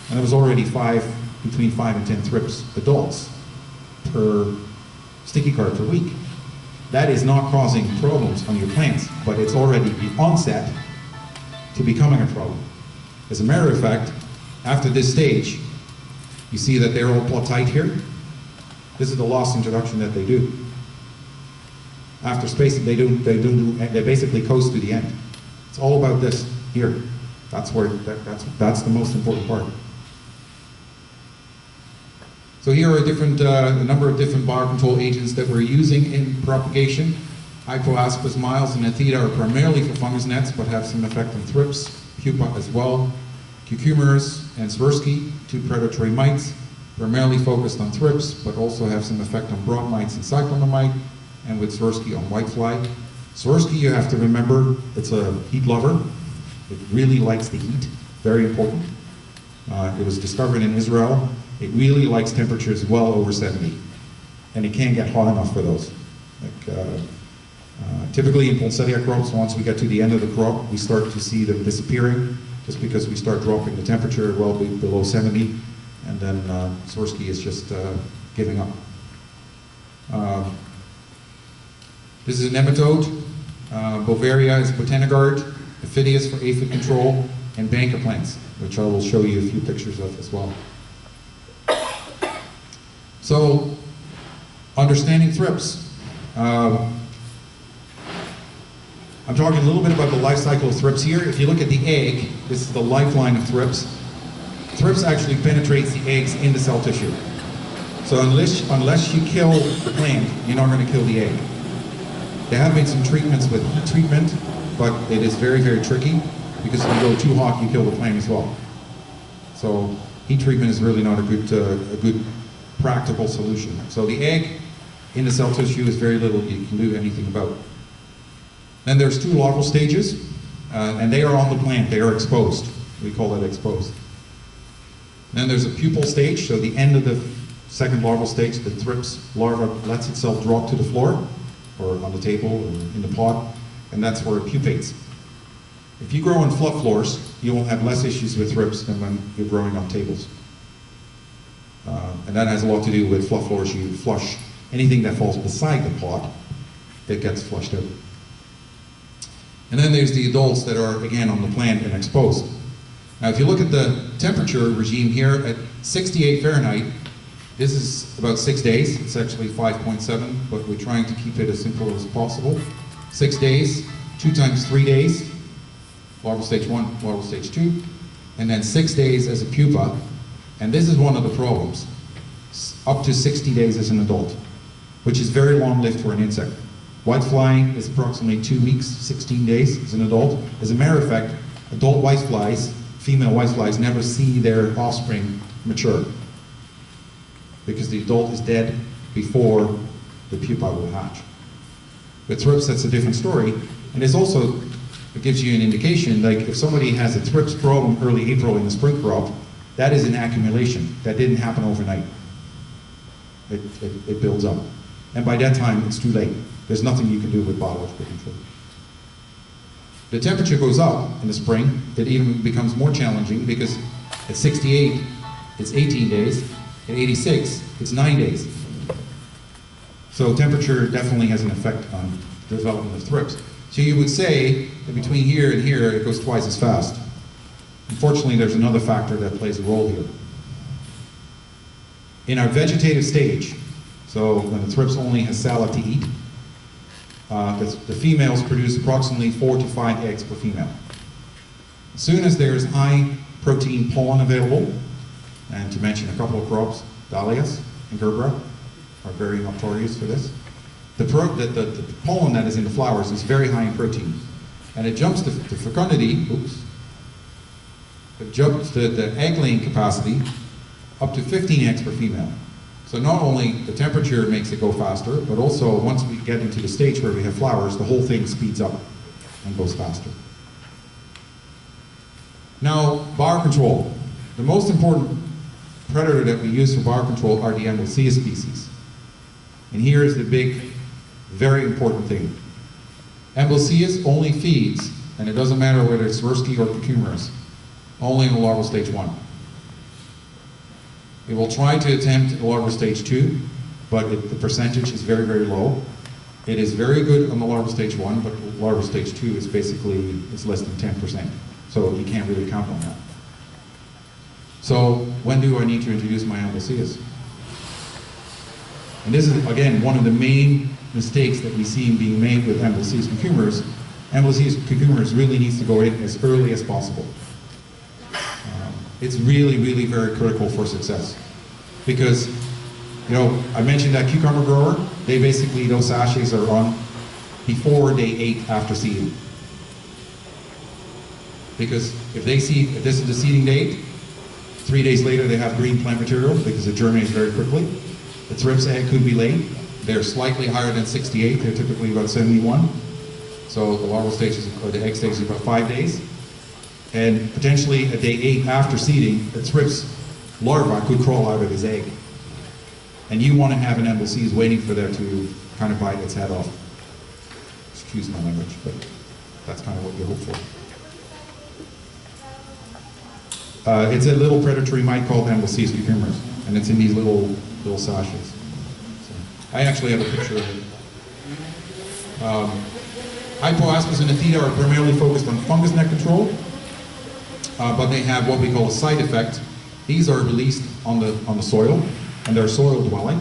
and there was already between 5 and 10 thrips adults per sticky card per week. That is not causing problems on your plants, but it's already the onset to becoming a problem. As a matter of fact, after this stage, you see that they're all plot tight here. This is the last introduction that they do. After spacing, they basically coast to the end. It's all about this here. That's the most important part. So here are a number of different biocontrol agents that we're using in propagation. Hypoaspis miles and Athida are primarily for fungus nets, but have some effect on thrips, pupa as well. Cucumbers and Swirsky, 2 predatory mites, primarily focused on thrips, but also have some effect on broad mites and cyclonomite, and with Swirsky on whitefly. Swirsky, you have to remember, it's a heat lover. It really likes the heat, very important. It was discovered in Israel. It really likes temperatures well over 70, and it can't get hot enough for those. Typically in poinsettia crops, once we get to the end of the crop, we start to see them disappearing, just because we start dropping the temperature well below 70, and then Swirsky is just giving up. This is a nematode. Bovaria is Botanigard, Ophidius for aphid control, and banker plants, which I will show you a few pictures of as well. So, understanding thrips. I'm talking a little bit about the life cycle of thrips here. If you look at the egg, this is the lifeline of thrips. Thrips actually penetrates the eggs into cell tissue. So unless you kill the plant, you're not going to kill the egg. There have been some treatments with heat treatment, but it is very, very tricky because if you go too hot, you kill the plant as well. So heat treatment is really not a good practical solution. So the egg in the cell tissue is very little you can do anything about. Then there's two larval stages, and they are on the plant. They are exposed. We call that exposed. Then there's a pupal stage, so the end of the second larval stage, the thrips larva lets itself drop to the floor, or on the table, or in the pot, and that's where it pupates. If you grow on fluff floors, you will have less issues with thrips than when you're growing on tables. And that has a lot to do with fluff floors. You flush anything that falls beside the pot, it gets flushed out. And then there's the adults that are, again, on the plant and exposed. Now, if you look at the temperature regime here at 68 Fahrenheit, this is about 6 days. It's actually 5.7, but we're trying to keep it as simple as possible. 6 days, 2 times 3 days, larval stage 1, larval stage 2, and then 6 days as a pupa. And this is one of the problems. Up to 60 days as an adult, which is very long-lived for an insect. Whitefly is approximately 2 weeks, 16 days as an adult. As a matter of fact, adult whiteflies, female whiteflies, never see their offspring mature because the adult is dead before the pupa will hatch. With thrips, that's a different story. And it's also, it gives you an indication, like if somebody has a thrips problem early April in the spring crop, that is an accumulation. That didn't happen overnight. It builds up. And by that time, it's too late. There's nothing you can do with biological control. The temperature goes up in the spring. It even becomes more challenging because at 68, it's 18 days. At 86, it's 9 days. So temperature definitely has an effect on the development of thrips. So you would say that between here and here, it goes twice as fast. Unfortunately, there's another factor that plays a role here. In our vegetative stage, so when the thrips only has salad to eat, the females produce approximately 4 to 5 eggs per female. As soon as there's high protein pollen available, and to mention a couple of crops, dahlias and gerbera are very notorious for this, the pollen that is in the flowers is very high in protein. And it jumps the fecundity, it jumps the egg laying capacity up to 15 eggs per female. So not only the temperature makes it go faster, but also once we get into the stage where we have flowers, the whole thing speeds up and goes faster. Now, biocontrol. The most important predator that we use for biocontrol are the Amblysia species. And here is the big, very important thing. Amblysia only feeds, and it doesn't matter whether it's Swirsky or cucumbers, only in the larval stage 1. It will try to attempt larval stage 2, but the percentage is very, very low. It is very good on the larval stage 1, but larval stage 2 is basically, it's less than 10%. So you can't really count on that. So when do I need to introduce my Amblysias? And this is, again, one of the main mistakes that we see being made with Amblysias cucumbers. Amblysias cucumbers really needs to go in as early as possible. It's really, really very critical for success. Because, you know, I mentioned that cucumber grower, they basically, those sachets are on before day 8 after seeding. Because if this is the seeding date, 3 days later they have green plant material because it germinates very quickly. The thrips egg could be laid. They're slightly higher than 68, they're typically about 71. So the larval stage or the egg stage is about 5 days. And potentially at day 8 after seeding, the thrips larva could crawl out of his egg. And you want to have an Amblysias waiting for there to kind of bite its head off. Excuse my language, but that's kind of what you hope for. It's a little predatory mite called Amblysias cucumbers, and it's in these little sachets. So, I actually have a picture of it. Hypoaspis and Atheta are primarily focused on fungus net control, but they have what we call a side effect. These are released on the soil, and they're soil dwelling,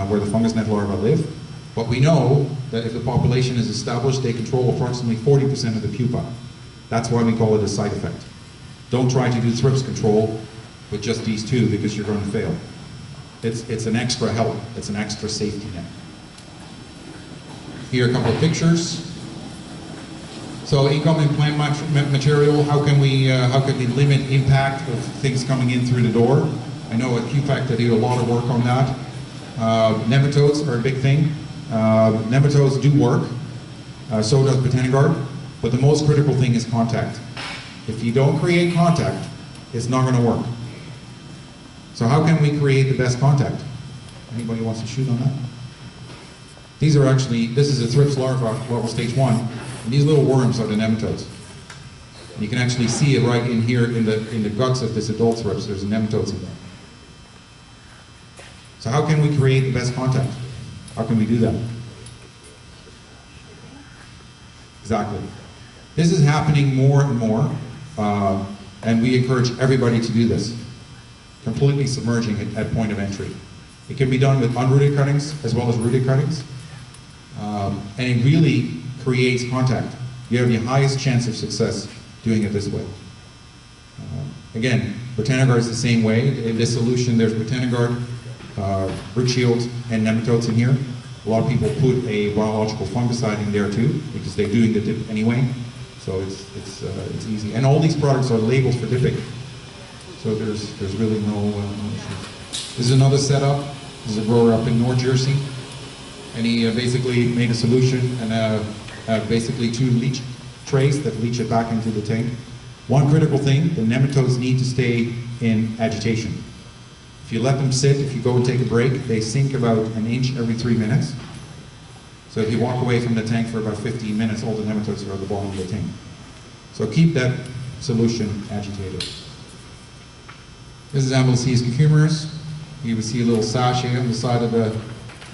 where the fungus net larvae live. But we know that if the population is established, they control approximately 40% of the pupa. That's why we call it a side effect. Don't try to do thrips control with just these two because you're going to fail. It's an extra help. It's an extra safety net. Here are a couple of pictures. So incoming plant material, how can we limit impact of things coming in through the door? I know at QFAC they do a lot of work on that. Nematodes are a big thing. Nematodes do work, so does Botanigard, but the most critical thing is contact. If you don't create contact, it's not going to work. So how can we create the best contact? Anybody wants to shoot on that? These are actually, this is a thrips larva, level stage 1, and these little worms are the nematodes. And you can actually see it right in here in the guts of this adult thrips. There's nematodes in there. So how can we create the best contact? How can we do that? Exactly. This is happening more and more, and we encourage everybody to do this. Completely submerging it at point of entry. It can be done with unrooted cuttings as well as rooted cuttings, and it really creates contact. You have the highest chance of success doing it this way. Again, Botanigard is the same way. In this solution, there's Botanigard, root shield, and nematodes in here. A lot of people put a biological fungicide in there too because they're doing the dip anyway, so it's easy. And all these products are labeled for dipping, so there's really no issue. This is another setup. This is a grower up in North Jersey, and he basically made a solution and basically 2 leach trays that leach it back into the tank. One critical thing: the nematodes need to stay in agitation. If you let them sit, if you go and take a break, they sink about 1 inch every 3 minutes. So if you walk away from the tank for about 15 minutes, all the nematodes are at the bottom of the tank. So keep that solution agitated. This is Amblyseius cucumbers. You will see a little sachet on the side of the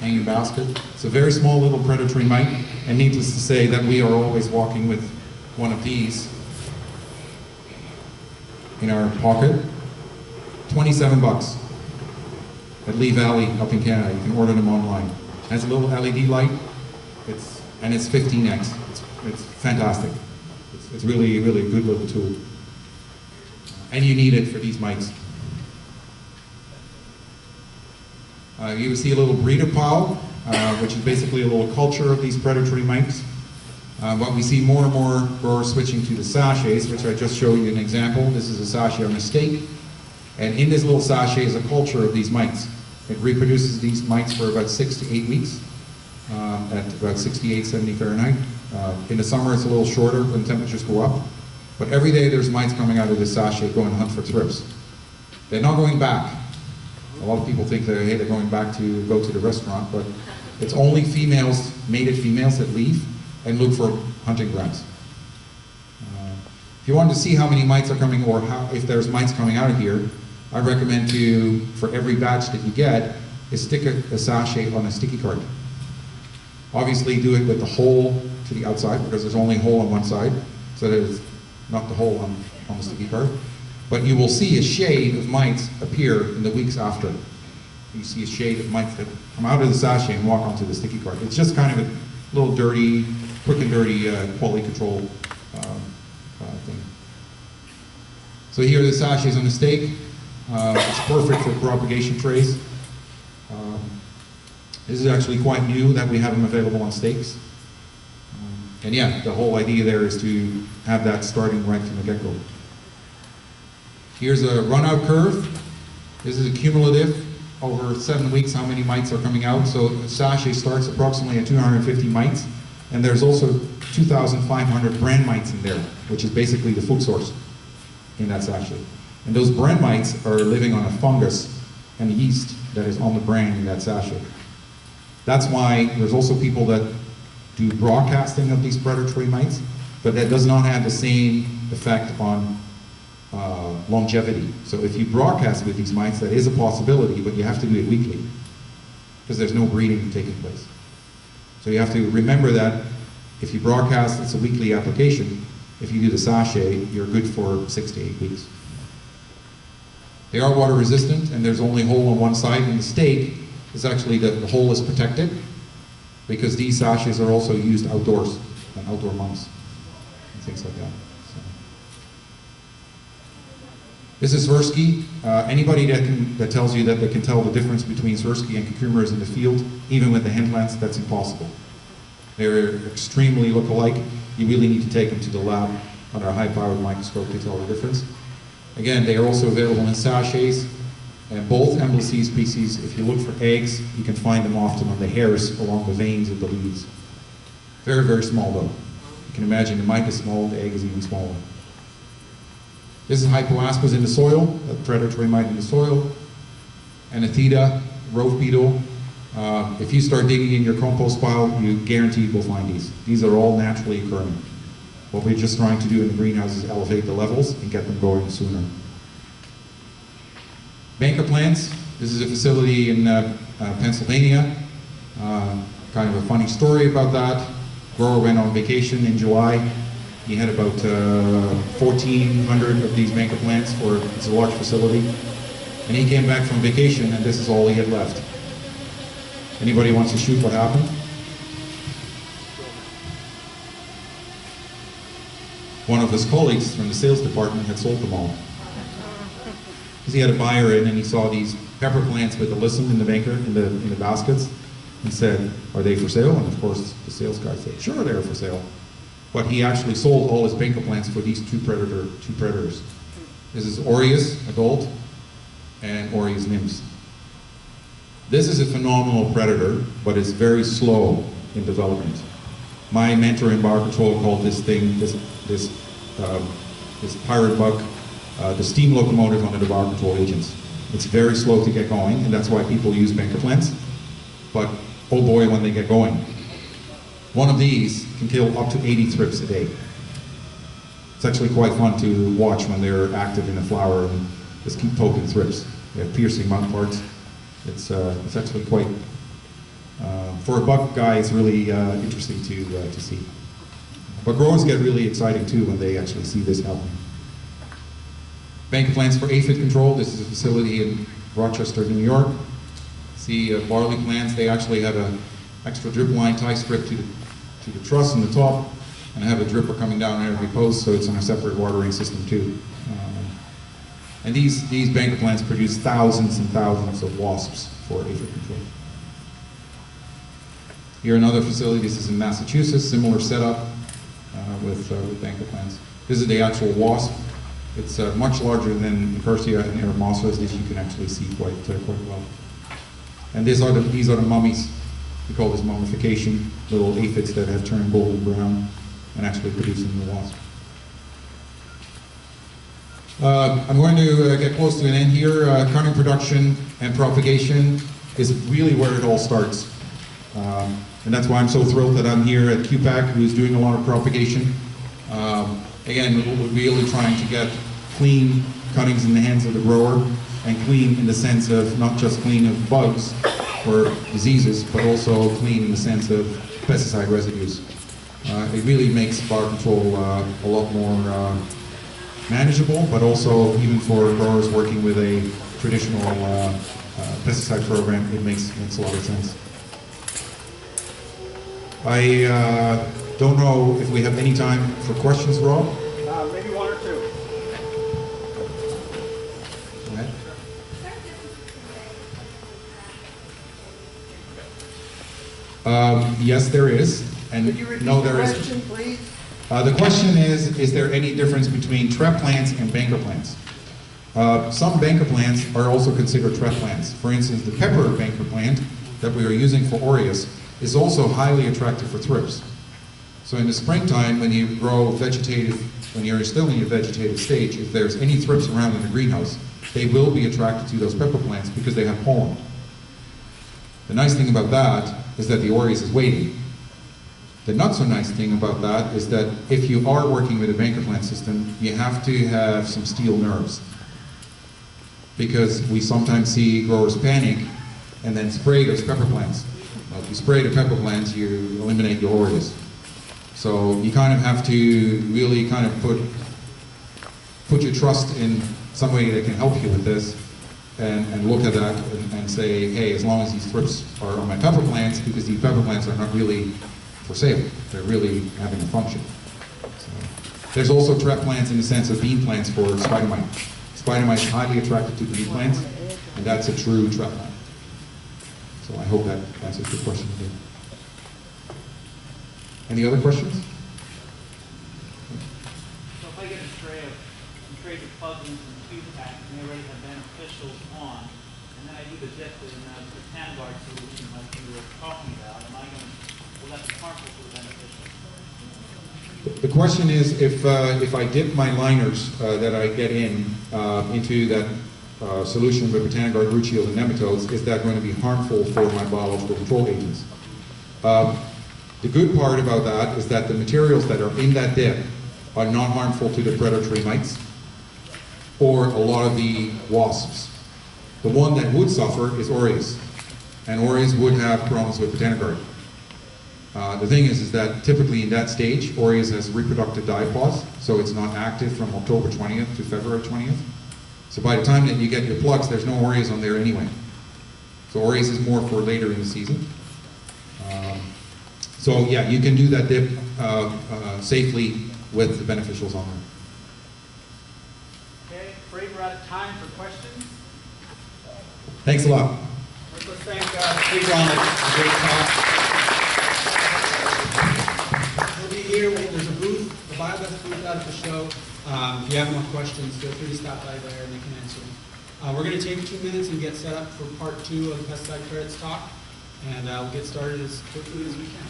hanging basket. It's a very small little predatory mite, and needless to say that we are always walking with one of these in our pocket. 27 bucks. At Lee Valley up in Canada. You can order them online. It has a little LED light, and it's 15x. It's fantastic. It's really, really a good little tool. And you need it for these mites. You will see a little breeder pile, which is basically a little culture of these predatory mites. But we see more and more growers switching to the sachets, which I just showed you an example. This is a sachet on a stake. And in this little sachet is a culture of these mites. It reproduces these mites for about 6 to 8 weeks at about 68, 70 Fahrenheit. In the summer it's a little shorter when temperatures go up. But every day there's mites coming out of this sachet going to hunt for thrips. They're not going back. A lot of people think that, hey, they're going back to go to the restaurant, but it's only females, mated females, that leave and look for hunting grounds. If you want to see how many mites are coming, or if there's mites coming out of here, I recommend to, for every batch that you get, is stick a sachet on a sticky card. Obviously do it with the hole to the outside, because there's only a hole on one side, so that it's not the hole on the sticky card. But you will see a shade of mites appear in the weeks after. You see a shade of mites that come out of the sachet and walk onto the sticky card. It's just kind of a little dirty, quick and dirty quality control thing. So here are the sachets on the stake. It's perfect for propagation trays. This is actually quite new that we have them available on stakes. And yeah, the whole idea there is to have that starting right from the get-go. Here's a run-out curve. This is a cumulative over 7 weeks, how many mites are coming out. So the sachet starts approximately at 250 mites, and there's also 2,500 brand mites in there, which is basically the food source in that sachet. And those brand mites are living on a fungus and the yeast that is on the bran in that sachet. That's why there's also people that do broadcasting of these predatory mites, but that does not have the same effect on longevity. So if you broadcast with these mites, that is a possibility, but you have to do it weekly because there's no breeding taking place. So you have to remember that if you broadcast, it's a weekly application. If you do the sachet, you're good for 6 to 8 weeks. They are water resistant, and there's only a hole on one side, and the stake is actually, the hole is protected. because these sachets are also used outdoors, and outdoor months, and things like that. So. This is Swirsky. Anybody that tells you that they can tell the difference between Swirsky and cucumbers in the field, even with the handplants, that's impossible. They're extremely look-alike. You really need to take them to the lab under a high-powered microscope to tell the difference. Again, they are also available in sachets, and both Embley species, if you look for eggs, you can find them often on the hairs along the veins of the leaves. Very, very small though. You can imagine the mite is small, the egg is even smaller. This is Hypoaspis in the soil, a predatory mite in the soil. Anatheta, rove beetle. If you start digging in your compost pile, you guaranteed will find these. These are all naturally occurring. What we're just trying to do in the greenhouse is elevate the levels and get them going sooner. Banker plants. This is a facility in Pennsylvania. Kind of a funny story about that. Grower went on vacation in July. He had about 1,400 of these banker plants, for it's a large facility. And he came back from vacation and this is all he had left. Anybody wants to shoot what happened? One of his colleagues from the sales department had sold them all. Because he had a buyer in and he saw these pepper plants with alyssum in the banker, in the baskets, and said, "Are they for sale?" And of course the sales guy said, "Sure, they're for sale." But he actually sold all his banker plants for these two predators. This is Aureus adult and Aureus nymphs. This is a phenomenal predator, but it's very slow in development. My mentor in biocontrol called this thing, this pirate bug, the steam locomotive under the biocontrol agents. It's very slow to get going, and that's why people use banker plants. But oh boy, when they get going. One of these can kill up to 80 thrips a day. It's actually quite fun to watch when they're active in the flower and just keep poking thrips. They have piercing mouth parts. It's actually quite, for a bug guy, it's really interesting to see. But growers get really excited too when they actually see this happening. Banker plants for aphid control. This is a facility in Rochester, New York. See barley plants, they actually have an extra drip line tie strip to the truss on the top, and have a dripper coming down on every post, so it's on a separate watering system too. And these banker plants produce thousands and thousands of wasps for aphid control. Here another facility, this is in Massachusetts, similar setup with banker plants. This is the actual wasp. It's much larger than Quercia and Eremosa, as you can actually see quite well. And these are the mummies. We call this mummification, little aphids that have turned golden brown and actually producing the wasp. I'm going to get close to an end here. Cunning production and propagation is really where it all starts. And that's why I'm so thrilled that I'm here at QPAC, who's doing a lot of propagation. Again, we're really trying to get clean cuttings in the hands of the grower, and clean in the sense of not just clean of bugs or diseases, but also clean in the sense of pesticide residues. It really makes biocontrol a lot more manageable, but also even for growers working with a traditional pesticide program, it makes a lot of sense. I don't know if we have any time for questions, Rob? Maybe one or two. Go ahead. Yes, there is. And Could you repeat no, the there question, isn't. please? The question is there any difference between trap plants and banker plants? Some banker plants are also considered trap plants. For instance, the pepper banker plant that we are using for Aureus is also highly attractive for thrips. So in the springtime, when you grow vegetative, when you're still in your vegetative stage, if there's any thrips around in the greenhouse, they will be attracted to those pepper plants because they have pollen. The nice thing about that is that the Aureus is waiting. The not so nice thing about that is that if you are working with a banker plant system, you have to have some steel nerves. Because we sometimes see growers panic and then spray those pepper plants. Well, if you spray the pepper plants, you eliminate the Aureus. So you kind of have to really kind of put your trust in somebody that can help you with this. and look at that and say, hey, as long as these thrips are on my pepper plants, because these pepper plants are not really for sale, they're really having a function. So, there's also trap plants in the sense of bean plants for spider mite. Spider mite is highly attracted to bean plants, and that's a true trap plant. So I hope that answers your question again. Any other questions? So if I get a tray of plugins and tube packs and they already have beneficials on, and then I do the dip in the Tangard solution like you were talking about, will that be harmful to the beneficial? The question is if I dip my liners that I get into that solution with Botanic root shield and nematodes, is that going to be harmful for my biological control agents? The good part about that is that the materials that are in that dip are not harmful to the predatory mites or a lot of the wasps. The one that would suffer is Aureus, and Aureus would have problems with Botanicard. The thing is that typically in that stage, Aureus has reproductive diapause, so it's not active from October 20th to February 20th. So by the time that you get your plugs, there's no Aureus on there anyway. So Aureus is more for later in the season. So yeah, you can do that dip safely with the beneficials on there. Okay, afraid we're out of time for questions. Thanks a lot. Let's thank Steve Ron, a great talk. We'll be here. There's a booth, the Biobest booth out at the show. If you have more questions, feel free to stop by there and they can answer them. We're going to take 2 minutes and get set up for part 2 of the pesticide credits talk, and we'll get started as quickly as we can.